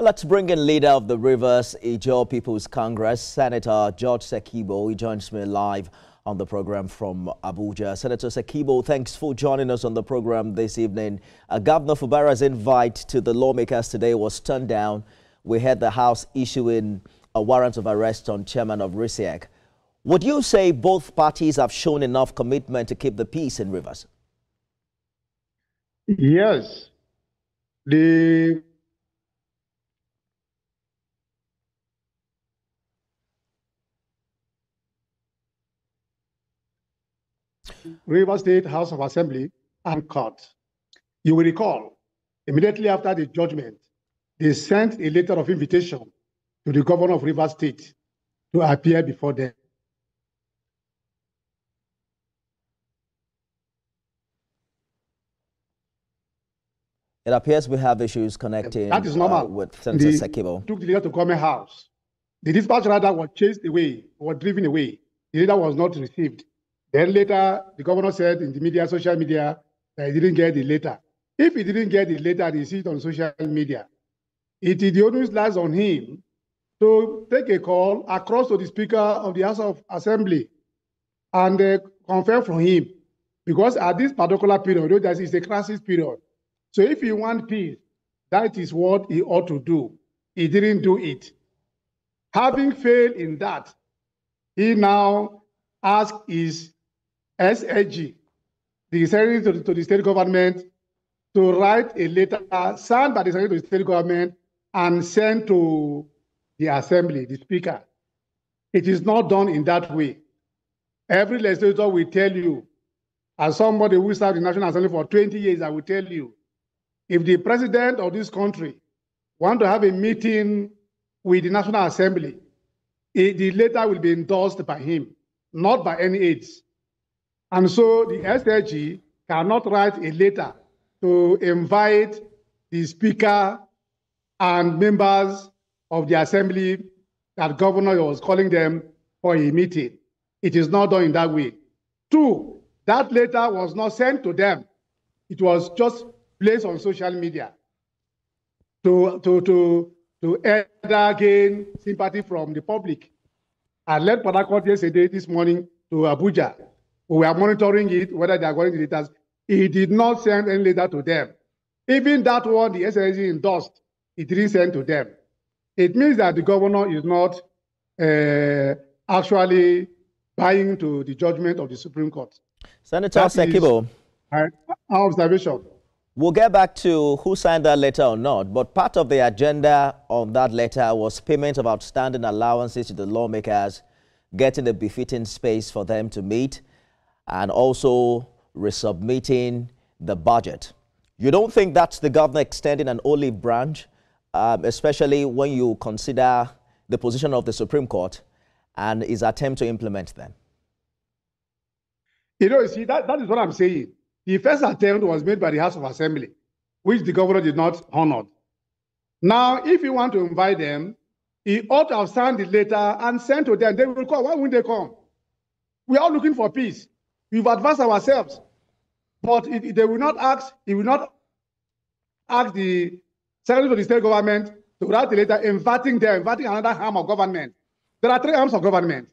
Let's bring in leader of the Rivers Ijaw People's Congress, Senator Sekibo. He joins me live on the program from Abuja. Senator Sekibo, thanks for joining us on the program this evening. Governor Fubara's invite to the lawmakers today was turned down. We had the House issuing a warrant of arrest on chairman of RISEC. Would you say both parties have shown enough commitment to keep the peace in Rivers? Yes. The Rivers State House of Assembly and Court. You will recall, immediately after the judgment, they sent a letter of invitation to the governor of Rivers State to appear before them. It appears we have issues connecting that is normal. With Senator Sekio. Took the leader to government house. The dispatch rider was chased away, was driven away. The leader was not received. Then later, the governor said in the media, social media, that he didn't get the letter. If he didn't get the letter, he see it on social media. It is the onus lies on him to take a call across to the Speaker of the House of Assembly and confirm from him. Because at this particular period, that is a crisis period. So if you want peace, that is what he ought to do. He didn't do it. Having failed in that, he now asks his SAG, the Secretary to the state government, to write a letter signed by the Secretary to the state government and sent to the Assembly, the Speaker. It is not done in that way. Every legislator will tell you, as somebody who served in the National Assembly for 20 years, I will tell you, if the president of this country wants to have a meeting with the National Assembly, the letter will be endorsed by him, not by any aides. And so the SAG cannot write a letter to invite the Speaker and members of the Assembly that governor was calling them for a meeting. It is not done in that way. Two, that letter was not sent to them. It was just placed on social media to either gain sympathy from the public. I led Port Harcourt yesterday, this morning, to Abuja. We are monitoring it, whether they are going to the letters. He did not send any letter to them. Even that one, the SSG endorsed, it didn't send to them. It means that the governor is not actually buying to the judgment of the Supreme Court. Senator Sekibo. Our observation. We'll get back to who signed that letter or not, but part of the agenda on that letter was payment of outstanding allowances to the lawmakers, getting a befitting space for them to meet, and also resubmitting the budget. You don't think that's the governor extending an olive branch, especially when you consider the position of the Supreme Court and his attempt to implement them? You see, that is what I'm saying. The first attempt was made by the House of Assembly, which the governor did not honor. Now, if you want to invite them, he ought to have signed the letter and sent to them. They will come. Why won't they come? We are looking for peace. We've advanced ourselves. But they will not ask, he will not ask the Secretary of the State Government to write a letter inviting another arm of government. There are 3 arms of government.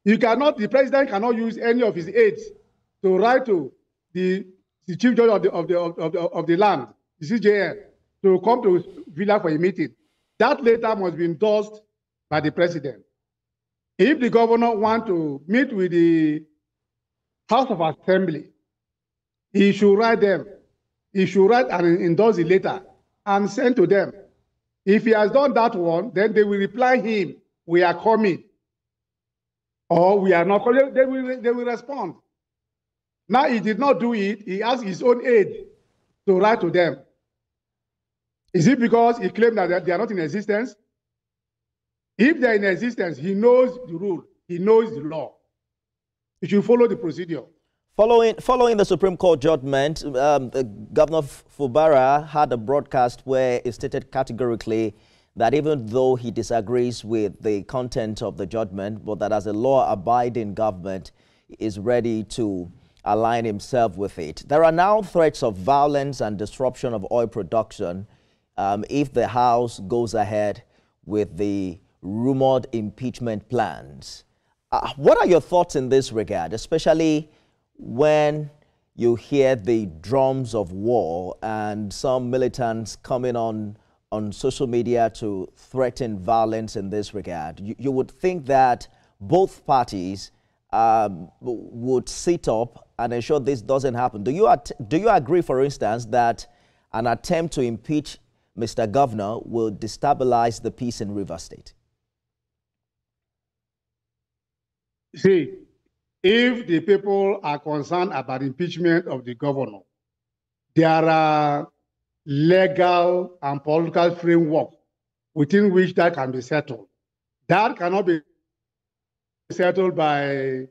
The president cannot use any of his aides to write to the chief judge of the land, the CJN, to come to Villa for a meeting. That letter must be endorsed by the president. If the governor wants to meet with the House of Assembly, he should write them. He should write and endorse the letter and send to them. If he has done that one, then they will reply him, we are coming, or we are not coming. They will respond. Now he did not do it. He asked his own aide to write to them. Is it because he claimed that they are not in existence? If they are in existence, he knows the rule. He knows the law. He should follow the procedure. Following the Supreme Court judgment, Governor Fubara had a broadcast where he stated categorically that even though he disagrees with the content of the judgment, but that as a law-abiding government is ready to align himself with it. There are now threats of violence and disruption of oil production if the House goes ahead with the rumored impeachment plans. What are your thoughts in this regard, especially when you hear the drums of war and some militants coming on social media to threaten violence in this regard? You would think that both parties would sit up and ensure this doesn't happen. Do you agree, for instance, that an attempt to impeach Mr. Governor will destabilize the peace in Rivers State? See, if the people are concerned about impeachment of the governor, there are legal and political framework within which that can be settled. That cannot be settled by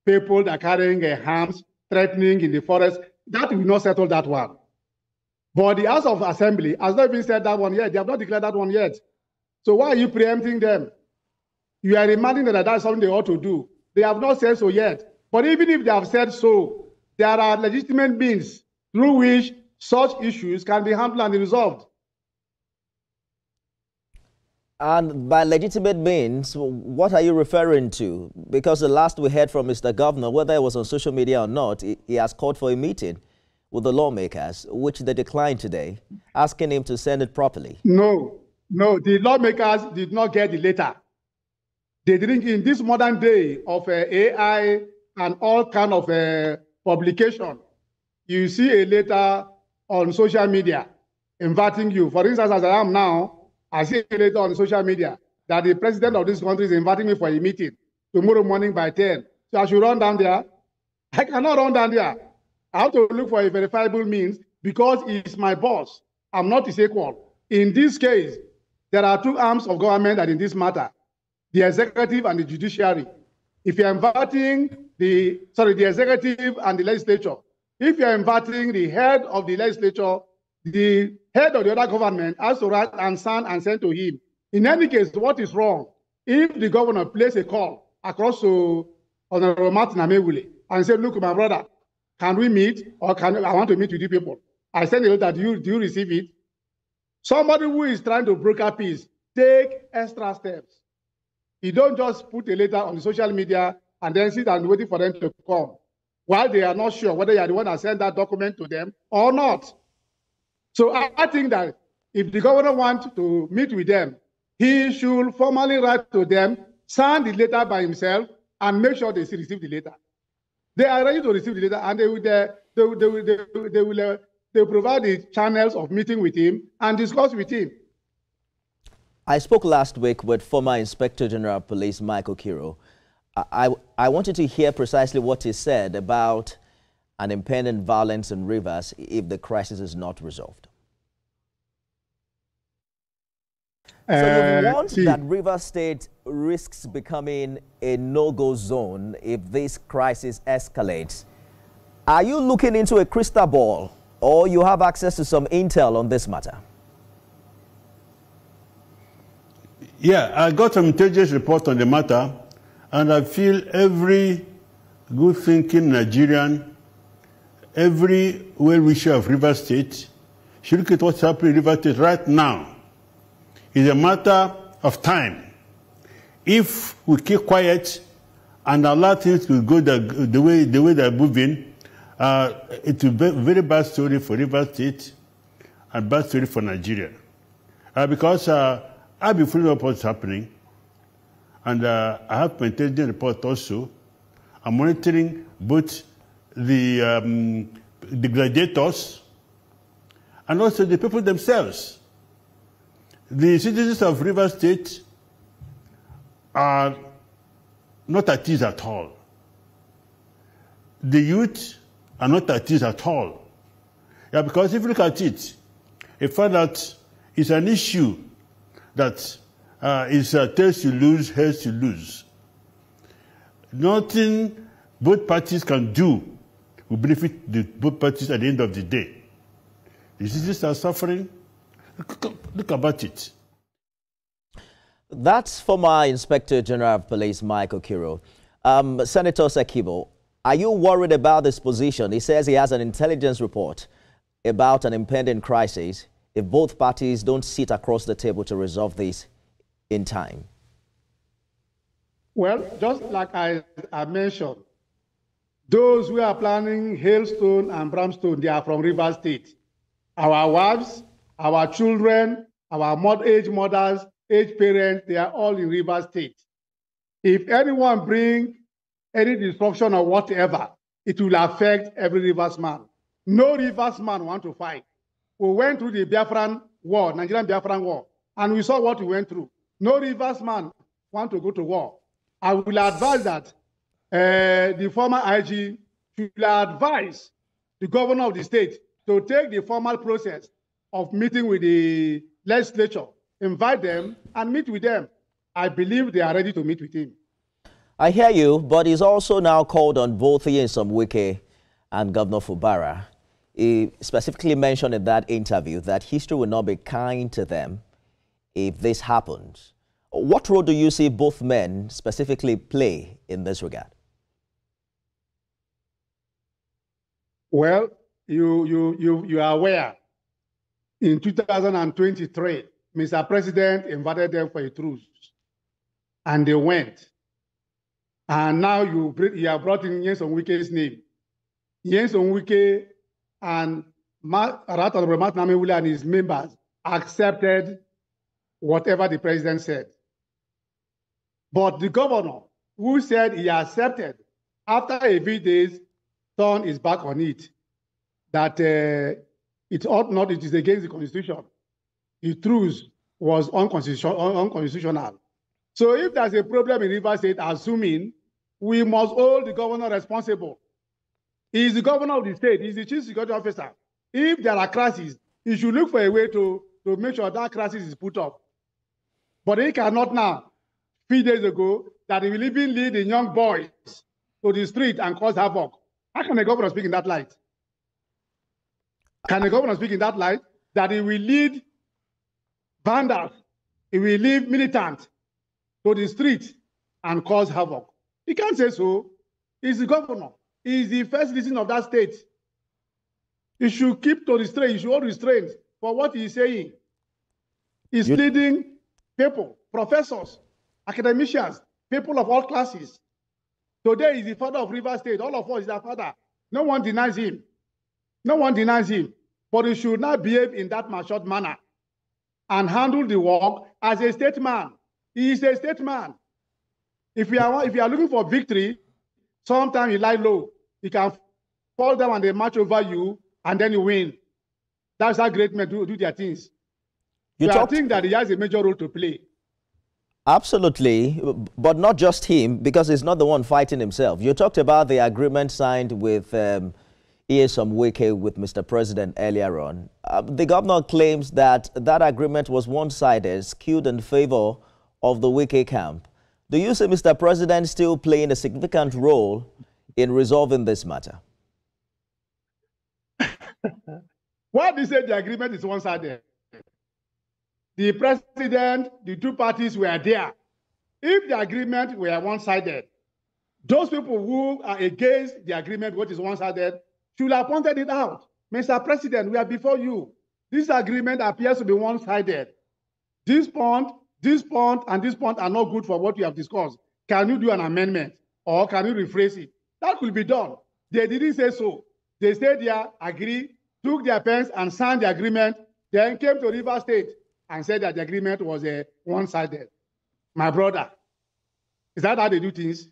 people that are carrying arms, threatening in the forest. That will not settle that one. But the House of Assembly has not even said that one yet. They have not declared that one yet. So why are you preempting them? You are reminding them that that's something they ought to do. They have not said so yet. But even if they have said so, there are legitimate means through which such issues can be handled and resolved. And by legitimate means, what are you referring to? Because the last we heard from Mr. Governor, whether it was on social media or not, he has called for a meeting with the lawmakers, which they declined today, asking him to send it properly. No, the lawmakers did not get the letter. They didn't, in this modern day of AI and all kind of publication, you see a letter on social media inviting you. For instance, as I am now, I see a letter on social media that the president of this country is inviting me for a meeting tomorrow morning by 10. So I should run down there. I cannot run down there. I have to look for a verifiable means because he's my boss. I'm not his equal. In this case, there are two arms of government that in this matter, the executive and the judiciary. If you're inviting the executive and the legislature, if you're inviting the head of the legislature, the head of the other government has to write and sign and send to him. In any case, what is wrong? If the governor places a call across to Honorable Martin Amewule and say, look, my brother, can we meet? Or I want to meet with you people. I send a letter, do you receive it? Somebody who is trying to broker peace, take extra steps. You don't just put a letter on the social media and then sit and wait for them to come while they are not sure whether you are the one that sent that document to them or not. So I think that if the governor wants to meet with them, he should formally write to them, sign the letter by himself, and make sure they receive the letter. They are ready to receive the letter, and they will provide the channels of meeting with him and discuss with him. I spoke last week with former Inspector General of Police Michael Kiro. I wanted to hear precisely what he said about an impending violence in Rivers if the crisis is not resolved. So you want that Rivers State risks becoming a no-go zone if this crisis escalates. Are you looking into a crystal ball or you have access to some intel on this matter? Yeah, I got some intelligence report on the matter, and I feel every good-thinking Nigerian, every well-wisher of Rivers State should look at what's happening in Rivers State right now. It's a matter of time. If we keep quiet and allow things to go the way they're moving, it will be a very bad story for Rivers State and bad story for Nigeria. Because I've been following up what's happening, and I have my intelligence report also. I'm monitoring both the gladiators and also the people themselves. The citizens of Rivers State are not at ease at all. The youth are not at ease at all. Yeah, because if you look at it, you find that it's an issue that is tails to lose, heads to lose. Nothing both parties can do will benefit both parties at the end of the day. The citizens are suffering. Look about it. That's former Inspector General of Police Michael Kiro. Senator Sekibo, are you worried about this position? He says he has an intelligence report about an impending crisis if both parties don't sit across the table to resolve this in time? Well, just like I mentioned, those who are planning hailstone and brimstone, they are from Rivers State. Our wives, our children, our aged mothers, aged parents, they are all in Rivers State. If anyone bring any destruction or whatever, it will affect every Rivers man. No Rivers man want to fight. We went through the Biafran war, Nigerian Biafran war, and we saw what we went through. No Rivers man want to go to war. I will advise that the former IG should advise the governor of the state to take the formal process of meeting with the legislature, invite them and meet with them. I believe they are ready to meet with him. I hear you, but he's also now called on both Nyesom Wike and Governor Fubara. He specifically mentioned in that interview that history will not be kind to them if this happens. What role do you see both men specifically play in this regard? Well, you are aware, in 2023, Mr. President invited them for a truce, and they went. And now you have brought in Nyesom Wike's name. Nyesom Wike and and his members accepted whatever the president said. But the governor, who said he accepted, after a few days, turned his back on it, that it ought not, it is against the Constitution. The truce was unconstitutional. So if there's a problem in Rivers State, assuming, we must hold the governor responsible. He is the governor of the state. He is the chief security officer. If there are crises, he should look for a way to make sure that crisis is put up. But he cannot now, 3 days ago, that he will even lead the young boys to the street and cause havoc. How can a governor speak in that light? Can a governor speak in that light? That he will lead vandals, he will lead militants to the street and cause havoc. He can't say so. He's the governor. He's the first citizen of that state. He should keep to restraint. He should hold restraint for what he's saying. He's leading people, professors, academicians, people of all classes. Today he's the father of Rivers State. All of us is our father. No one denies him. No one denies him. But he should not behave in that matured manner and handle the work as a statesman. He is a statesman. If you are looking for victory, sometimes you lie low. You can fall down and they march over you, and then you win. That's how great men do their things. I think that he has a major role to play. Absolutely, but not just him, because he's not the one fighting himself. You talked about the agreement signed with Nyesom Wike with Mr. President earlier on. The governor claims that that agreement was one-sided, skewed in favor of the Wike camp. Do you see Mr. President still playing a significant role in resolving this matter? Why do you say the agreement is one-sided? The president, the two parties were there. If the agreement were one-sided, those people who are against the agreement, which is one-sided, should have pointed it out. Mr. President, we are before you. This agreement appears to be one-sided. This point, and this point are not good for what we have discussed. Can you do an amendment? Or can you rephrase it? That will be done. They didn't say so. They stayed there, agreed, took their pens and signed the agreement, then came to Rivers State and said that the agreement was one-sided. My brother, is that how they do things?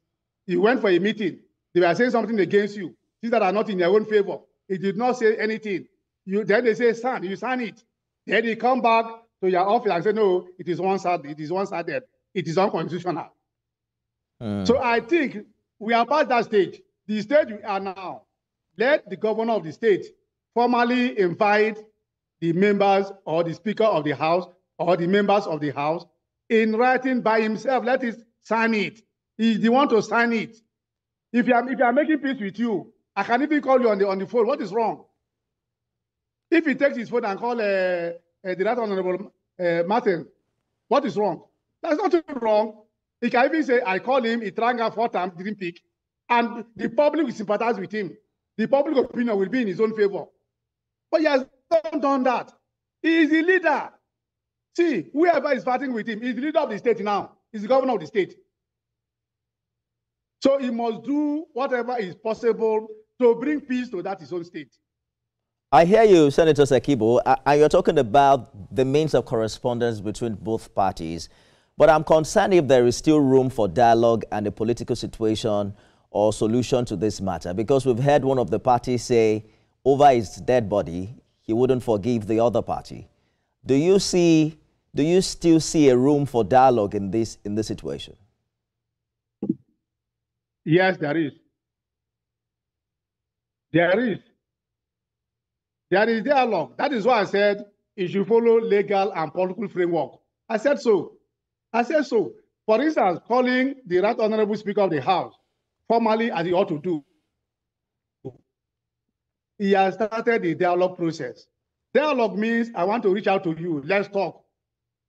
You went for a meeting. They were saying something against you. Things that are not in your own favor. He did not say anything. Then they say, sign. You sign it. Then they come back to your office and say, no, it is one-sided. It is one-sided. It is unconstitutional. So I think we are past that stage. The stage we are now. Let the governor of the state formally invite the members or the Speaker of the House or the members of the House in writing by himself. Let us sign it. He's the one to sign it. If you are making peace with you, I can even call you on the phone. What is wrong? If he takes his phone and call the Right Honorable Martin, what is wrong? There's nothing wrong. He can even say, I call him, he tried 4 times, didn't pick. And the public will sympathize with him. The public opinion will be in his own favor. But he has not done that. He is the leader. See, whoever is fighting with him is the leader of the state now. He's the governor of the state. So he must do whatever is possible to bring peace to that his own state. I hear you, Senator Sekibo, and you're talking about the means of correspondence between both parties. But I'm concerned if there is still room for dialogue and a political situation or solution to this matter, because we've heard one of the parties say over his dead body, he wouldn't forgive the other party. Do you still see a room for dialogue in this situation? Yes, there is. There is. There is dialogue. That is why I said it should follow legal and political framework. I said so. I said so. For instance, calling the Right Honorable Speaker of the House formally as he ought to do. He has started the dialogue process. Dialogue means I want to reach out to you. Let's talk.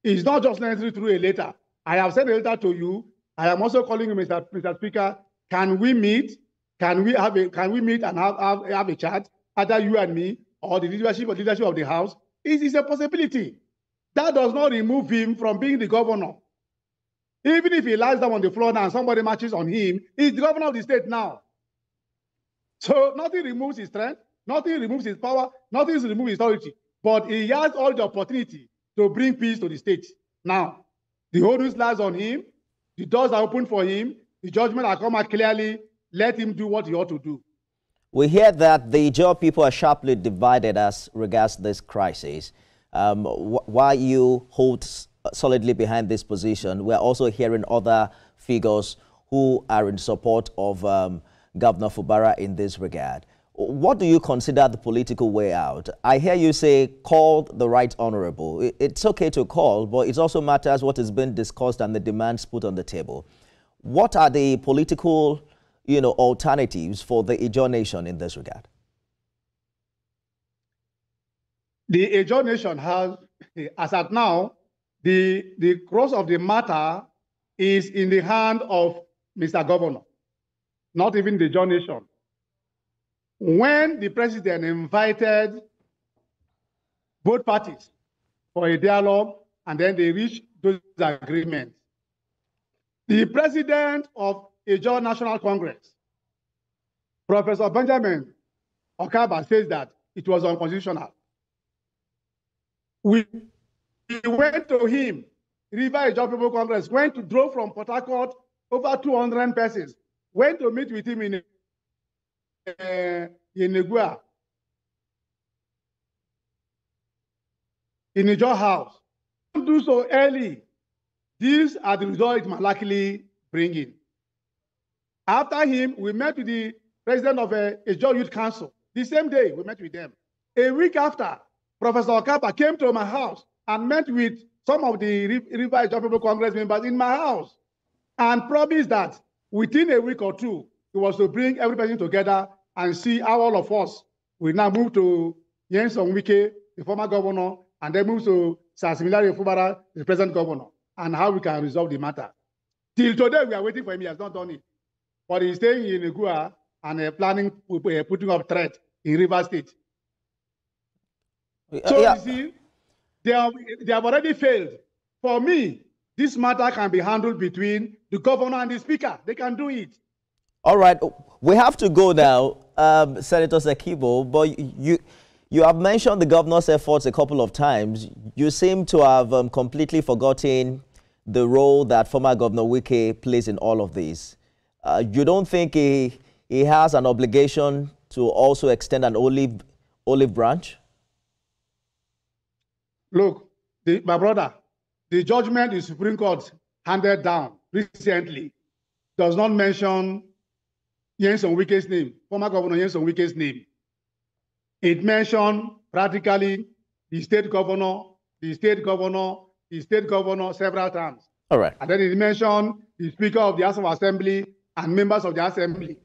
It's not just necessarily through a letter. I have sent a letter to you. I am also calling you, Mr. Speaker. Can we meet? Can we meet and have a chat? Either you and me or the leadership of the House. It is a possibility. That does not remove him from being the governor. Even if he lies down on the floor now and somebody marches on him, he's the governor of the state now. So nothing removes his strength, nothing removes his power, nothing removes his authority. But he has all the opportunity to bring peace to the state. Now, the onus lies on him. The doors are open for him. The judgment will come out clearly. Let him do what he ought to do. We hear that the Ijaw people are sharply divided as regards this crisis. Why you hold solidly behind this position? We're also hearing other figures who are in support of Governor Fubara in this regard. What do you consider the political way out? I hear you say call the right honorable. It's okay to call, but it also matters what is being discussed and the demands put on the table. What are the political, alternatives for the Ijaw nation in this regard? The Ijaw nation has, as at now, the cross of the matter is in the hand of Mr. Governor, not even the Ijaw nation. When the president invited both parties for a dialogue and then they reached those agreements, the president of Ijaw National Congress, Professor Benjamin Okaba, says that it was unconstitutional. We went to him, River Ijaw People Congress, drove from Port Harcourt, over 200 persons, went to meet with him in Negua, in Ijaw House. Don't do so early. These are the results it might likely bring in. After him, we met with the president of Ijaw Youth Council. The same day, we met with them. A week after, Professor Okapa came to my house and met with some of the River Ijaw People Congress members in my house and promised that within a week or two, he was to bring every person together and see how all of us will now move to Nyesom Wike, the former governor, and then move to Sasimilari Fubara, the present governor, and how we can resolve the matter. Till today, we are waiting for him. He has not done it. But he's staying in Negua and planning putting up threat in River State. So you see, they have already failed. For me, this matter can be handled between the governor and the speaker. They can do it. All right, we have to go now, Senator Sekibo, but you have mentioned the governor's efforts a couple of times. You seem to have completely forgotten the role that former Governor Wike plays in all of this. You don't think he has an obligation to also extend an olive branch? Look, my brother, the judgment the Supreme Court handed down recently does not mention Nyesom Wike's name, former Governor Nyesom Wike's name. It mentioned practically the state governor several times. All right. And then it mentioned the Speaker of the House of Assembly and members of the Assembly.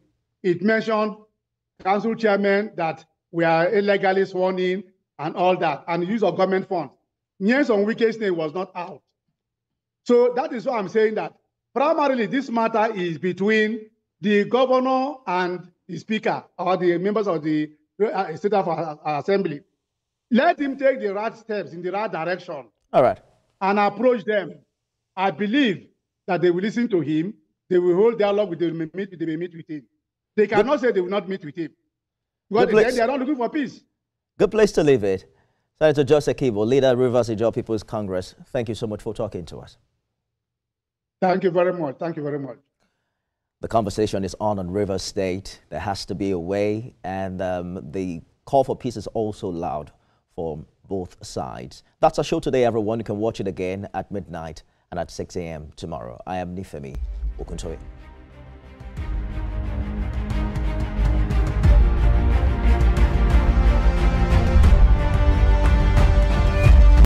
It mentioned council chairmen that were illegally sworn in and all that, and use of government funds. Nyesom Wike's name was not out. So that is why I'm saying that primarily this matter is between the governor and the speaker or the members of the State of Assembly. Let him take the right steps in the right direction. All right. And approach them. I believe that they will listen to him. They will hold dialogue with him. They may meet with him. They cannot say they will not meet with him. Because they are not looking for peace. Good place to leave it. Senator Sekibo, leader Rivers Ijaw People's Congress, thank you so much for talking to us. Thank you very much. Thank you very much. The conversation is on Rivers State. There has to be a way, and the call for peace is also loud for both sides. That's our show today, everyone. You can watch it again at midnight and at 6 a.m. tomorrow. I am Nifemi Oguntoye.